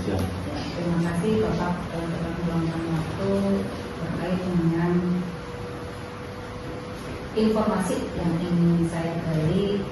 siang. Terima kasih Bapak telah meluangkan waktu terkait dengan informasi yang ingin saya gali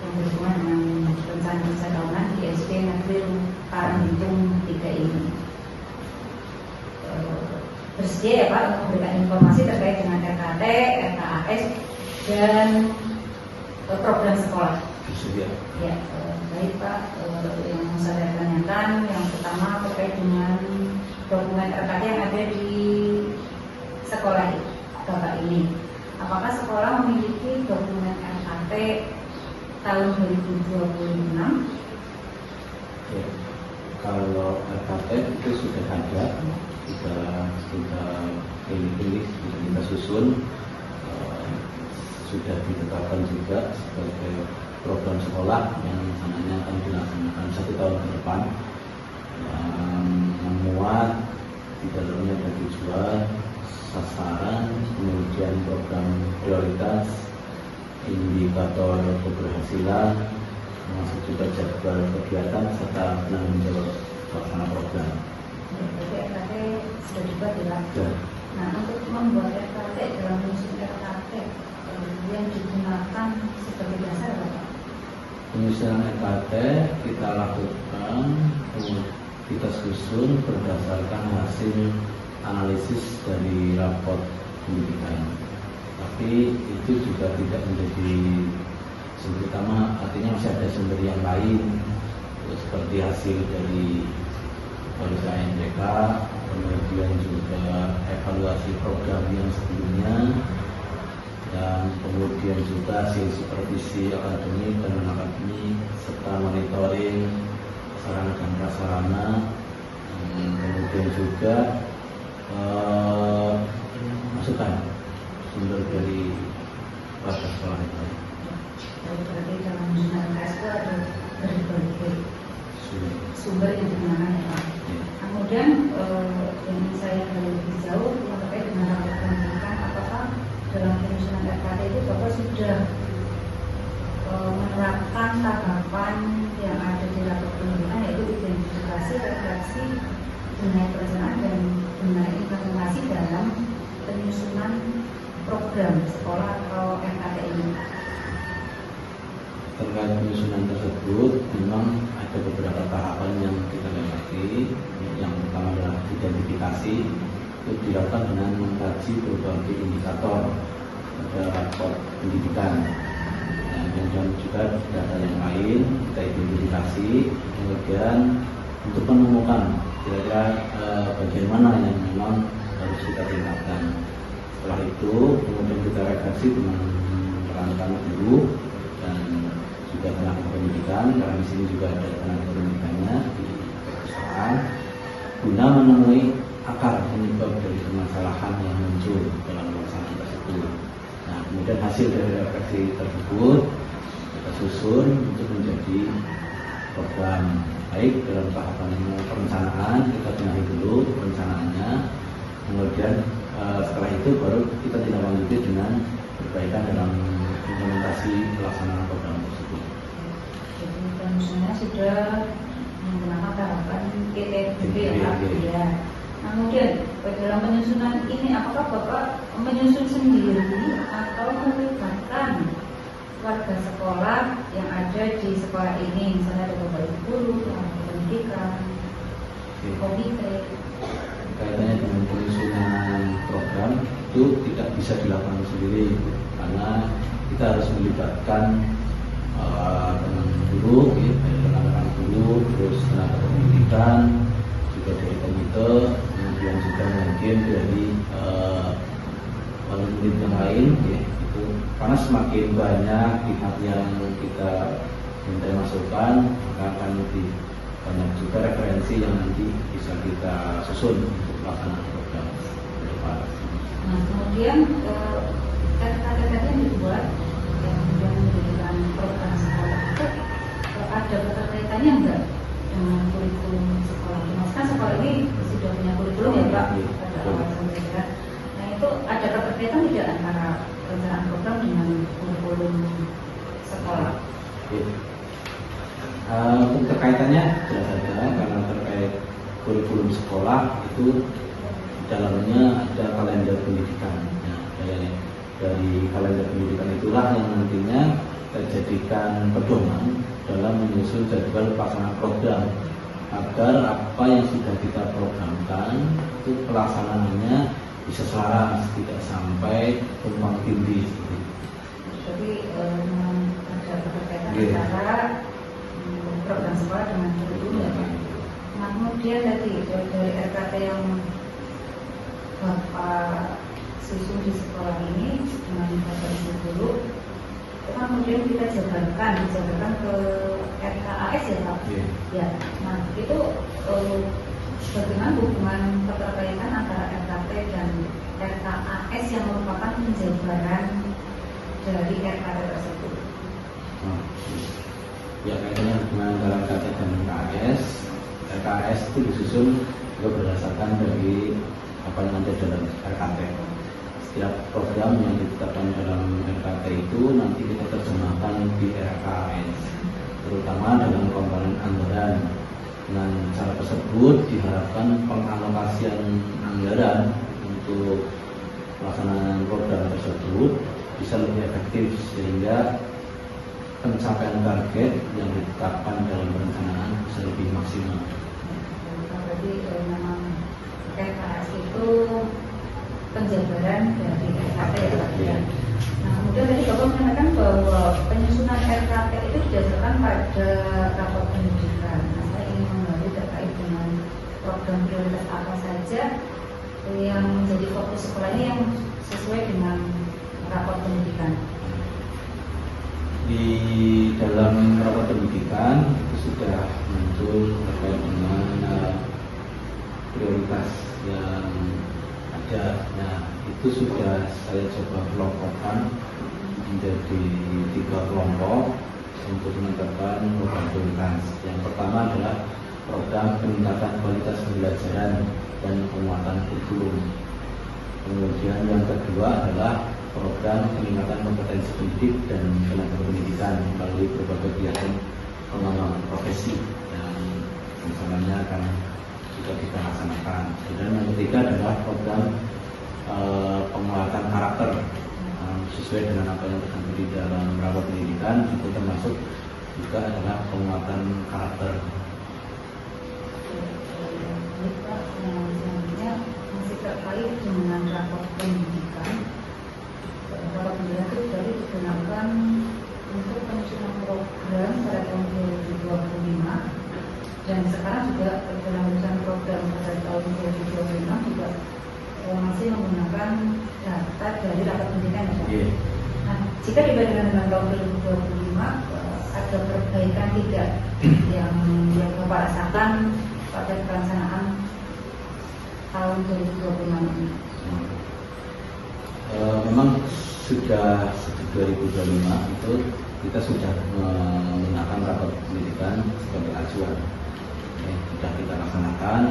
yang berhubungan dengan rencana tahunan di SD Negeri Parangbitung 3 ini. Bersedia ya Pak untuk memberikan informasi terkait dengan RKT, RKAS dan program sekolah. Bersedia. Ya, baik Pak. Yang mau saya tanyakan yang pertama terkait dengan dokumen RKT yang ada di sekolah Bapak ini. Apakah sekolah memiliki dokumen RKT tahun 2026? Ya, kalau RKT itu sudah ada, sudah pilih-pilih, sudah kita susun, sudah ditetapkan juga sebagai program sekolah yang rencananya akan dilaksanakan 1 tahun ke depan, yang memuat di dalamnya ada tujuan, sasaran, kemudian program prioritas, indikator keberhasilan, termasuk juga jadwal kegiatan serta penanggung jawab pelaksana program. Jadi RKT sudah dibuat ya. Nah, untuk membuat RKT dalam menyusun RKT yang digunakan sebagai dasar apa? Penyusunan RKT kita lakukan, kita susun berdasarkan hasil analisis dari raport pendidikan. Tapi itu juga tidak menjadi sumber utama, artinya masih ada sumber yang lain, seperti hasil dari NDK, kemudian juga evaluasi program yang sebelumnya, dan kemudian juga hasil supervisi akademik dan non-akademik serta monitoring sarana dan prasarana, kemudian juga masukan sumber dari warga sekolah itu. Berarti dalam menyusun RKS itu ada berbagai sumber yang digunakan ya Pak. Kemudian yang saya lebih jauh yang terkait dengan rapor pendidikan, apakah dalam penyusunan RKT itu Bapak sudah menerapkan tahapan yang ada di rapor pendidikan, yaitu identifikasi, refleksi, benahi perencanaan dan benahi implementasi dalam penyusunan program sekolah atau RKT ini? Terkait penyusunan tersebut, memang ada beberapa tahapan yang kita lewati. Yang pertama adalah identifikasi, itu dilakukan dengan mengkaji berbagai indikator pada rapor pendidikan. Dan kemudian juga data yang lain kita identifikasi, kemudian untuk menemukan kira-kira bagian mana yang memang harus kita tingkatkan. Setelah itu kemudian kita refleksi dengan rekan-rekan guru dan juga tenaga pendidikan, karena di sini juga ada tenaga pendidikannya di perusahaan, guna menemui akar penyebab dari permasalahan yang muncul dalam pelaksanaan tersebut. Nah, kemudian hasil dari refleksi tersebut kita susun untuk menjadi program. Baik dalam tahapan perencanaan, kita benahi dulu perencanaannya, kemudian setelah itu baru kita tindak lanjuti dengan perbaikan dalam implementasi pelaksanaan program tersebut. Jadi penyusunannya sudah menggunakan tahapan KTP ya Pak. Ya. Nah, kemudian dalam penyusunan ini apakah Bapak menyusun sendiri atau melibatkan warga sekolah yang ada di sekolah ini, misalnya ada bapak ibu guru, tenaga pendidikan, komite? Kaitannya dengan penyusunan program itu tidak bisa dilakukan sendiri, karena kita harus melibatkan teman guru, tenaga guru, terus tenaga pendidikan, juga dari komite, kemudian juga mungkin dari unit yang lain, itu karena semakin banyak pihak yang kita minta masukan, maka akan lebih banyak juga referensi yang nanti bisa kita susun untuk pelaksanaan program ke depan. Nah, kemudian RKT yang dibuat yang kemudian menjadikan program sekolah itu ada keterkaitannya enggak dengan kurikulum sekolah? Maksudnya sekolah ini sudah punya kurikulum ya Pak, pada awal sampai akhir. Nah, itu ada keterkaitan tidak antara perencanaan program dengan kurikulum sekolah? Untuk terkaitannya jelas ada, karena terkait kurikulum sekolah itu di dalamnya ada kalender pendidikan. Nah, dari kalender pendidikan itulah yang nantinya kita jadikan pedoman dalam menyusun jadwal pelaksanaan program agar apa yang sudah kita programkan itu pelaksanaannya bisa selaras, tidak sampai tumpang tindih. Jadi memang ada keterkaitan antara program sekolah dengan kurikulum ya Pak. Nah kemudian tadi dari RKT yang Bapak susun di sekolah ini dengan Bapak Ibu guru, kemudian kita jabarkan ke RKAS ya Pak. Ya, nah itu bagaimana hubungan keterkaitan antara RKT dan RKAS yang merupakan penjabaran dari RKT tersebut? Ya, kaitannya hubungan antara RKT dan RKAS. RKAS itu disusun juga berdasarkan dari apa yang ada dalam RKT. Setiap program yang ditetapkan dalam RKT itu nanti kita terjemahkan di RKAS, terutama dalam komponen anggaran. Dengan cara tersebut diharapkan pengalokasian anggaran untuk pelaksanaan program tersebut bisa lebih efektif sehingga pencapaian target yang ditetapkan dalam perencanaan bisa lebih maksimal. Jadi memang RKAS itu penjabaran dari RKT ya. Nah kemudian tadi Bapak mengatakan bahwa penyusunan RKT itu didasarkan pada rapor pendidikan. Nah saya ingin menggali terkait dengan program prioritas apa saja yang menjadi fokus sekolah ini yang sesuai dengan rapor pendidikan. Di dalam rapor pendidikan itu sudah muncul terkait dengan prioritas yang ada. Nah itu sudah saya coba kelompokkan menjadi 3 kelompok untuk menentukan program prioritas. Yang pertama adalah program peningkatan kualitas pembelajaran dan penguatan kurikulum. Kemudian yang kedua adalah program peningkatan kompetensi pendidik dan tenaga pendidikan melalui berbagai kegiatan pengembangan profesi yang rencananya akan juga kita laksanakan. Dan yang ketiga adalah program penguatan karakter sesuai dengan apa yang tercantum di dalam rapor pendidikan, itu termasuk juga adalah penguatan karakter. Selanjutnya masih terkait dengan rapor pendidikan. Rapor pendidikan itu dari digunakan untuk penyusunan program pada tahun 2025 dan sekarang juga dalam penyusunan program pada tahun 2025 juga masih menggunakan data dari rapor pendidikan ya. Nah, jika dibandingkan dengan tahun 2025 ada perbaikan tidak yang Bapak rasakan pada pelaksanaan tahun 2025 ini? Memang sudah sejak 2025 itu kita sudah menggunakan rapor pendidikan sebagai acuan. Sudah kita laksanakan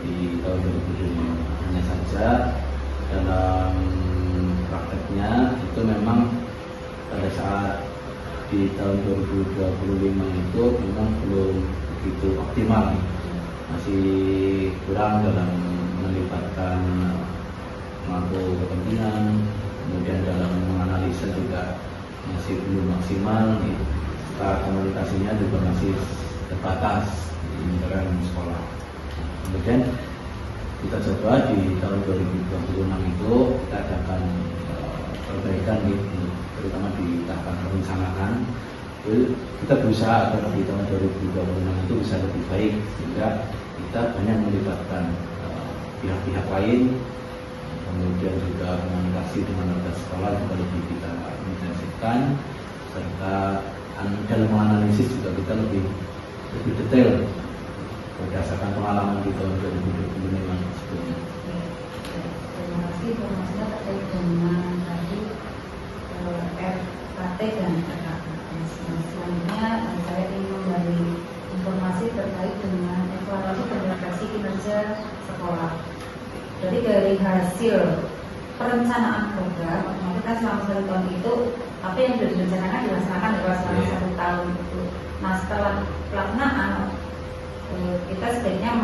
di tahun 2025. Hanya saja dalam prakteknya itu memang pada saat di tahun 2025 itu memang belum begitu optimal, masih kurang dalam melibatkan pemangku kepentingan, kemudian dalam menganalisa juga masih belum maksimal, komunikasinya juga masih terbatas di lingkaran sekolah. Kemudian kita coba di tahun 2026 itu kita adakan perbaikan terutama di tahapan perencanaan. Kita berusaha agar di tahun 2026 itu bisa lebih baik sehingga kita banyak melibatkan pihak-pihak lain, kemudian juga komunikasi dengan warga sekolah juga lebih kita intensifkan, serta dalam menganalisis juga kita lebih detail berdasarkan pengalaman di tahun 2025 sebelumnya. Terima kasih informasinya terkait dengan tadi RKT dan RKAS. Selanjutnya saya ingin menggali informasi terkait dengan evaluasi verifikasi kinerja sekolah. Jadi dari hasil perencanaan program, otomatis kan selama 1 tahun itu apa yang sudah direncanakan dilaksanakan selama 1 tahun itu. Nah setelah pelaksanaan kita sebaiknya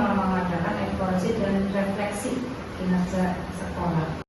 evaluasi dan refleksi kinerja sekolah.